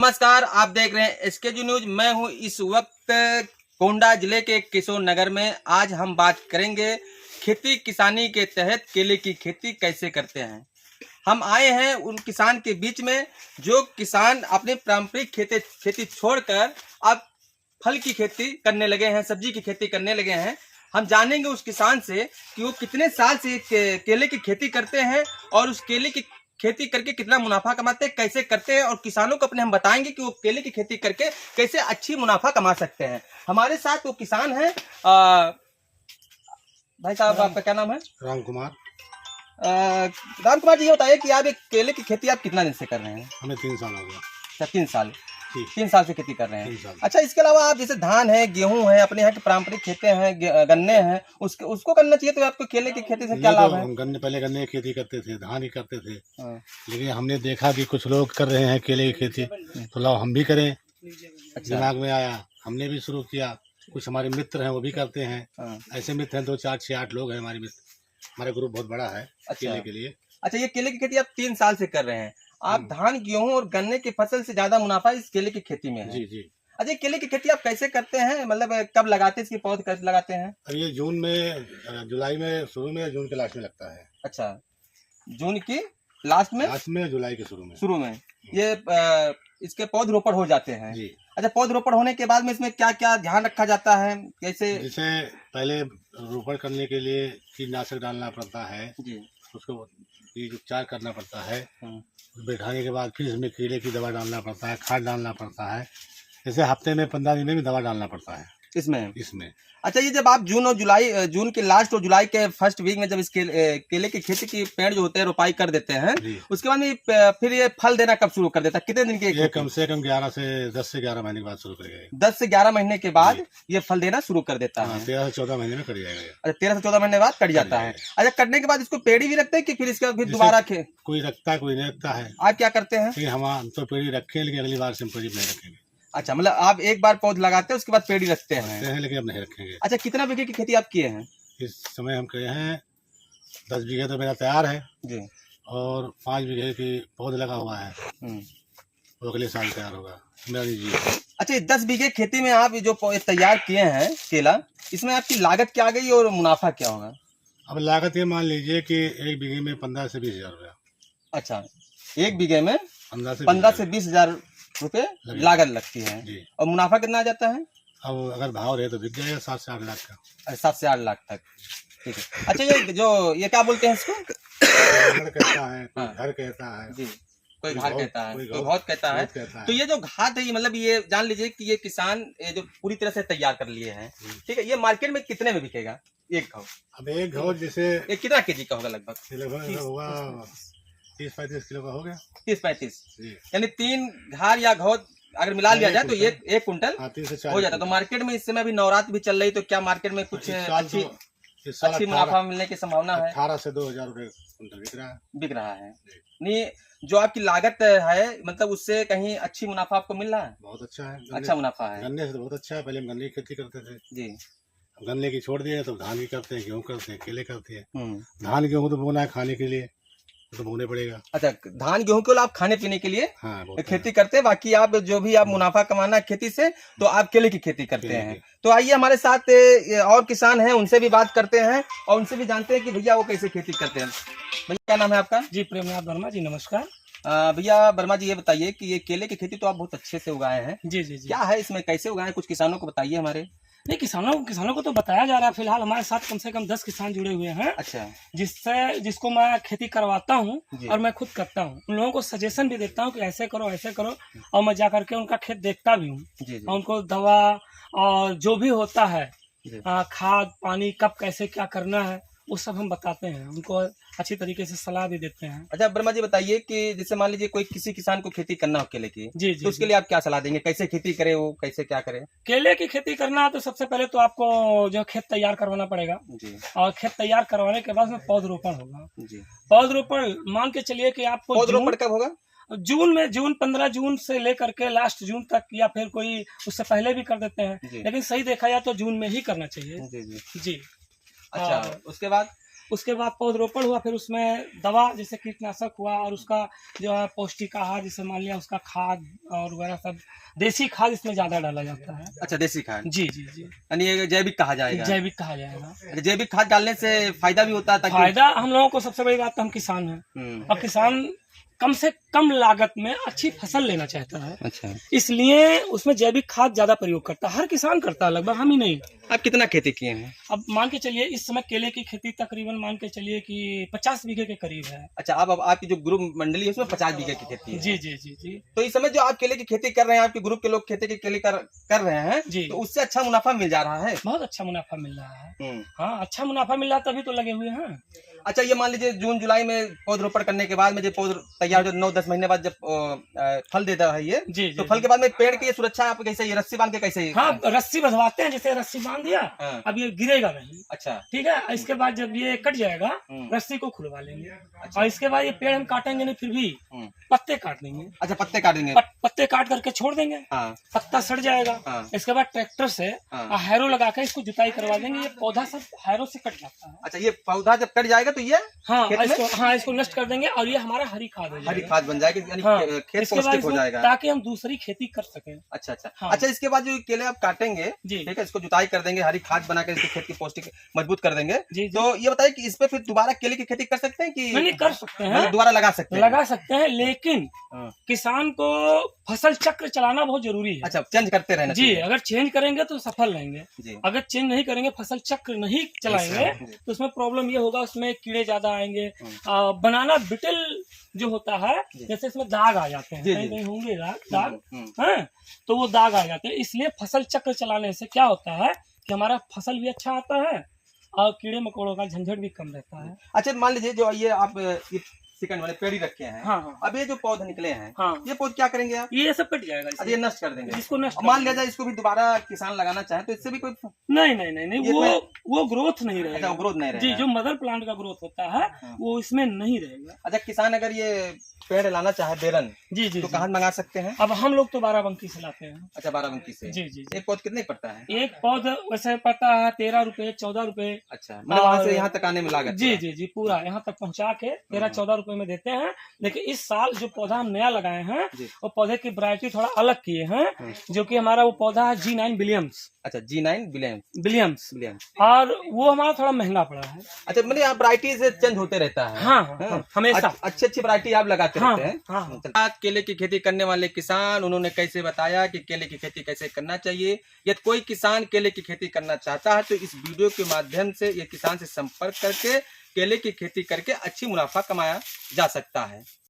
नमस्कार, आप देख रहे हैं एसकेजी न्यूज। मैं हूं इस वक्त गोंडा जिले के किशोर नगर में। आज हम बात करेंगे खेती किसानी के तहत केले की खेती कैसे करते हैं। हम आए हैं उन किसान के बीच में जो किसान अपनी पारंपरिक खेती छोड़कर अब फल की खेती करने लगे हैं, सब्जी की खेती करने लगे हैं। हम जानेंगे उस किसान से कि वो कितने साल से केले की खेती करते हैं और उस केले की खेती करके कितना मुनाफा कमाते हैं, कैसे करते हैं, और किसानों को अपने हम बताएंगे कि वो केले की खेती करके कैसे अच्छी मुनाफा कमा सकते हैं। हमारे साथ वो किसान हैं। भाई साहब, आपका क्या नाम है? राम कुमार। राम कुमार जी, ये बताइए कि आप एक केले की खेती आप कितना दिन से कर रहे हैं? हमें 3 साल हो गया। अच्छा, 3 साल। जी। 3 साल से खेती कर रहे हैं। 3 साल। अच्छा, इसके अलावा आप जैसे धान है, गेहूं है, अपने यहाँ की पारंपरिक खेतें हैं, गन्ने हैं, उसको करना चाहिए। तो आपको केले की खेती से क्या लाभ है? हम पहले गन्ने की खेती करते थे, धान ही करते थे। हाँ। लेकिन हमने देखा कि कुछ लोग कर रहे हैं केले की खेती, तो लाओ हम भी करें। अच्छा। दिमाग में आया, हमने भी शुरू किया। कुछ हमारे मित्र हैं वो भी करते हैं। हाँ। ऐसे मित्र हैं 2, 4, 6, 8 लोग हैं हमारे मित्र। हमारा ग्रुप बहुत बड़ा है केले के लिए। अच्छा, ये केले की खेती आप 3 साल से कर रहे हैं। आप धान, गेहूं और गन्ने की फसल से ज्यादा मुनाफा इस केले की खेती में है। जी जी। अच्छा, केले की खेती आप कैसे करते हैं? मतलब कब लगाते हैं, इसकी पौध कब लगाते हैं? अब ये जून में, जुलाई में शुरू में, जून के लास्ट में लगता है। अच्छा, जून की लास्ट में, जुलाई के शुरू में ये इसके पौध रोपण हो जाते हैं जी। अच्छा, पौध रोपण होने के बाद में इसमें क्या क्या ध्यान रखा जाता है, कैसे? जैसे पहले रोपण करने के लिए कीटनाशक डालना पड़ता है जी। उसको बीज उपचार करना पड़ता है। बैठाने के बाद फिर इसमें कीड़े की दवा डालना पड़ता है, खाद डालना पड़ता है। जैसे हफ्ते में 15 दिन में भी दवा डालना पड़ता है इसमें। अच्छा, ये जब आप जून के लास्ट और जुलाई के फर्स्ट वीक में जब इस केले की खेती की पेड़ जो होते हैं रोपाई कर देते हैं, उसके बाद में फिर ये फल देना कब शुरू कर देता है? कितने दिन के? ये कम से कम 10 से 11 महीने के बाद शुरू करेगा। 10 से 11 महीने के बाद ये फल देना शुरू कर देता है। 13 से 14 महीने में कट जाएगा। अच्छा, 13 से 14 महीने बाद कट जाता है। अच्छा, कटने के बाद इसको पेड़ी भी रखते हैं कि फिर इसके बाद फिर दोबारा कोई रखता है, कोई नहीं रखता है। आप क्या करते हैं? फिर हम तो पेड़ी रखे, लेकिन अगली बार से हम पेड़ी नहीं रखेंगे। अच्छा, मतलब आप एक बार पौध लगाते हैं, उसके बाद पेड़ी रखते हैं, लेकिन अब नहीं रखेंगे। अच्छा, कितना बीघे की खेती आप किए हैं? इस समय हम किए हैं 10 बीघे तो मेरा तैयार है जी, और 5 बीघे की पौध लगा हुआ है, वो अगले साल तैयार होगा मेरा जी। अच्छा, 10 बीघे खेती में आप जो तैयार किए हैं केला, इसमें आपकी लागत क्या आ गई और मुनाफा क्या होगा? अब लागत ये मान लीजिए कि 1 बीघे में 15 से 20 हजार रुपया। अच्छा, 1 बीघे में 15 से 20 हजार रुपए लागत लगती है जी। और मुनाफा कितना आ जाता है? अब अगर भाव रहे तो बिक जाएगा 7 से 8 लाख का। 7 से 8 लाख तक, ठीक है। अच्छा, ये क्या बोलते हैं इसको? कहता है, कोई घर कहता है जी, कोई घाट कहता है, कोई घौत कहता है। तो ये जो घाट है, मतलब ये जान लीजिए कि ये किसान ये जो पूरी तरह से तैयार कर लिए हैं, ठीक है। ये मार्केट में कितने में बिकेगा एक घौ? अब एक घौ जैसे कितना केजी का होगा? लगभग होगा 30-35 किलो का हो गया। 30-35 यानी 3 घार या घौ अगर मिला लिया जाए तो एक कुंटल हो जाता। तो मार्केट में इस समय अभी नवरात्र भी चल रही, तो क्या मार्केट में कुछ अच्छी मुनाफा मिलने की संभावना है? 18 से 2000 रुपए कुंटल बिक रहा है। नहीं, जो आपकी लागत है, मतलब उससे कहीं अच्छी मुनाफा आपको मिल रहा है? बहुत अच्छा है, अच्छा मुनाफा है। गन्ने से तो बहुत अच्छा है। पहले हम गन्ने की खेती करते थे जी, गन्ने की छोड़ दिए तो धान की करते हैं, गेहूँ करते हैं, केले करते हैं। धान गेहूँ तो बोना है खाने के लिए, तो बोने पड़ेगा। अच्छा, धान गेहूं केवल आप खाने पीने के लिए खेती करते हैं, बाकी आप जो भी आप मुनाफा कमाना है खेती से, तो आप केले की खेती करते हैं। तो आइए हमारे साथ और किसान हैं, उनसे भी बात करते हैं और उनसे भी जानते हैं कि भैया वो कैसे खेती करते हैं। भैया, क्या नाम है आपका? जी, प्रेमनाथ वर्मा जी, नमस्कार। भैया वर्मा जी, ये बताइए कि ये केले की खेती तो आप बहुत अच्छे से उगाए हैं। जी जी जी। क्या है इसमें, कैसे उगाए, कुछ किसानों को बताइए हमारे। नहीं, किसानों को तो बताया जा रहा है। फिलहाल हमारे साथ कम से कम 10 किसान जुड़े हुए हैं। अच्छा। जिसको मैं खेती करवाता हूँ और मैं खुद करता हूँ। उन लोगों को सजेशन भी देता हूँ कि ऐसे करो ऐसे करो, और मैं जा करके उनका खेत देखता भी हूँ। उनको दवा और जो भी होता है, खाद पानी कब कैसे क्या करना है, वो सब हम बताते हैं, उनको अच्छी तरीके से सलाह भी देते हैं। अच्छा वर्मा जी, बताइए कि जैसे मान लीजिए कोई किसी किसान को खेती करना हो केले की, जी जी, तो उसके लिए आप क्या सलाह देंगे, कैसे खेती करे, वो कैसे क्या करे? केले की खेती करना है तो सबसे पहले तो आपको जो खेत तैयार करवाना पड़ेगा जी। और खेत तैयार करवाने के बाद में पौधरोपण होगा जी। पौधरोपण मान के चलिए कि आपको पौधरोपण कब होगा? जून 15 जून से लेकर के लास्ट जून तक, या फिर कोई उससे पहले भी कर देते हैं, लेकिन सही देखा जाए तो जून में ही करना चाहिए जी। अच्छा, उसके बाद उसके बाद पौधरोपण हुआ, फिर उसमें दवा जैसे कीटनाशक हुआ और उसका जो है पौष्टिक आहार, जैसे मान लिया उसका खाद और वगैरह सब, देसी खाद इसमें ज्यादा डाला जाता है। अच्छा, देसी खाद। जी जी जी, यानी ये जैविक कहा जाएगा। जैविक कहा जाएगा। अच्छा, जैविक खाद डालने से फायदा भी होता है? ताकि फायदा हम लोगों को, सबसे बड़ी बात तो हम किसान हैं और किसान कम से कम लागत में अच्छी फसल लेना चाहता है। अच्छा, इसलिए उसमें जैविक खाद ज्यादा प्रयोग करता है। हर किसान करता है, लगभग हम ही नहीं। आप कितना खेती किए हैं? अब मान के चलिए इस समय केले की खेती तकरीबन मान के चलिए कि 50 बीघे के करीब है। अच्छा, अब आपकी जो ग्रुप मंडली है उसमें 50 बीघे की खेती है। जी जी जी जी। तो इस समय जो आप केले की खेती कर रहे हैं, आपके ग्रुप के लोग खेती की केले कर रहे हैं जी, तो उससे अच्छा मुनाफा मिल जा रहा है? बहुत अच्छा मुनाफा मिल रहा है। हाँ, अच्छा मुनाफा मिल रहा है, तभी तो लगे हुए हैं। अच्छा, ये मान लीजिए जून जुलाई में पौधरोपण करने के बाद में जब पौध तैयार हो, 9-10 महीने बाद जब फल देता है ये, जी, तो जी, फल के बाद में पेड़ की ये सुरक्षा आप कैसे, ये रस्सी बांध के कैसे? हाँ, रस्सी बंधवाते हैं, जैसे रस्सी बांध दिया, हाँ। अब ये गिरेगा नहीं। अच्छा, ठीक है, इसके बाद जब ये कट जाएगा रस्सी को खुलवा लेंगे और इसके बाद ये पेड़ हम काटेंगे नहीं, फिर भी पत्ते काट देंगे। अच्छा, पत्ते काट देंगे। पत्ते काट करके छोड़ देंगे, हाँ, पत्ता सड़ जाएगा। हाँ। इसके बाद ट्रैक्टर से हाँ। हैरो लगा के इसको जुताई करवा देंगे। ये पौधा सब हैरो से कट जाता है। अच्छा, ये पौधा जब कट जाएगा तो ये हाँ, खेत में? इसको नष्ट कर देंगे और ये हमारा हरी खाद हो हरी जाएगा। खाद बन जाएगी, यानी हाँ, खेत इसके बाद पौष्टिक हो इसमें जाएगा। ताकि हम दूसरी खेती कर सकें। अच्छा अच्छा, हाँ। अच्छा, इसके बाद जो केले आप काटेंगे, जी। ठीक है, इसको जुताई कर देंगे, हरी खाद बनाकर इसकी खेत की पौष्टिक मजबूत कर देंगे। जी, जी। तो ये बताइए कि इस पे फिर दोबारा केले की खेती कर सकते हैं कि नहीं, कर सकते हैं, मतलब दोबारा लगा सकते हैं? लगा सकते हैं, लेकिन हाँ। किसान को फसल चक्र चलाना बहुत जरूरी है। अच्छा, चेंज करते रहना जी, चाहिए। अगर चेंज करेंगे तो सफल रहेंगे। जी। अगर चेंज नहीं करेंगे, फसल चक्र नहीं चलाएंगे, जी। तो उसमें प्रॉब्लम ये होगा, उसमें कीड़े ज्यादा आएंगे। बनाना बिटल जो होता है, जैसे इसमें दाग आ जाते हैं, जी, कहीं जी। कहीं होंगे दाग, हैं, तो वो दाग आ जाते हैं। इसलिए फसल चक्र चलाने से क्या होता है कि हमारा फसल भी अच्छा आता है और कीड़े मकोड़ों का झंझट भी कम रहता है। अच्छा, मान लीजिए जो ये आप ये सेकंड वाले पेड़ ही रखे हैं, हाँ, हाँ। अब ये जो पौधे निकले हैं, हाँ, ये पौधे क्या करेंगे आप? ये सब कट जाएगा अच्छा, इससे। ये नष्ट कर देंगे। इसको नष्ट अब कर मान लिया देंगे। जाए इसको भी दोबारा किसान लगाना चाहे तो इससे भी कोई? नहीं नहीं नहीं नहीं, ये वो ग्रोथ नहीं अच्छा, रहेगा। वो ग्रोथ नहीं जी, रहेगा। जो मदर प्लांट का ग्रोथ होता है वो इसमें नहीं रहेगा। अच्छा, किसान अगर ये पेड़ लाना चाहे बेरन, जी जी तो जी। कहाँ मंगा सकते हैं? अब हम लोग तो बाराबंकी से लाते हैं। अच्छा, बाराबंकी से। जी जी जी। एक पौध कितने पड़ता है? एक पौध वैसे पड़ता है 13 रुपए, 14 रुपए। अच्छा, मतलब वहाँ से और- यहाँ तक आने में लागत? जी जी जी, पूरा यहाँ तक पहुँचा के 13-14 रुपए में देते हैं। लेकिन इस साल जो पौधा हम नया लगाए हैं, जी। वो पौधे की वैरायटी थोड़ा अलग किए हैं, जो कि हमारा वो पौधा है G9 विलियम्स। अच्छा, G9 विलियम्स, विलियम्स। और वो हमारा थोड़ा महंगा पड़ा है। अच्छा, मतलब यहाँ वैरायटी से चेंज होते रहता है? हाँ, हाँ, हमेशा। अच्छी अच्छी वैरायटी आप लगाते हाँ, रहते हैं? हाँ। आज केले की खेती करने वाले किसान, उन्होंने कैसे बताया कि केले की खेती कैसे करना चाहिए। यदि कोई किसान केले की खेती करना चाहता है तो इस वीडियो के माध्यम से ये किसान से संपर्क करके केले की खेती करके अच्छी मुनाफा कमाया जा सकता है।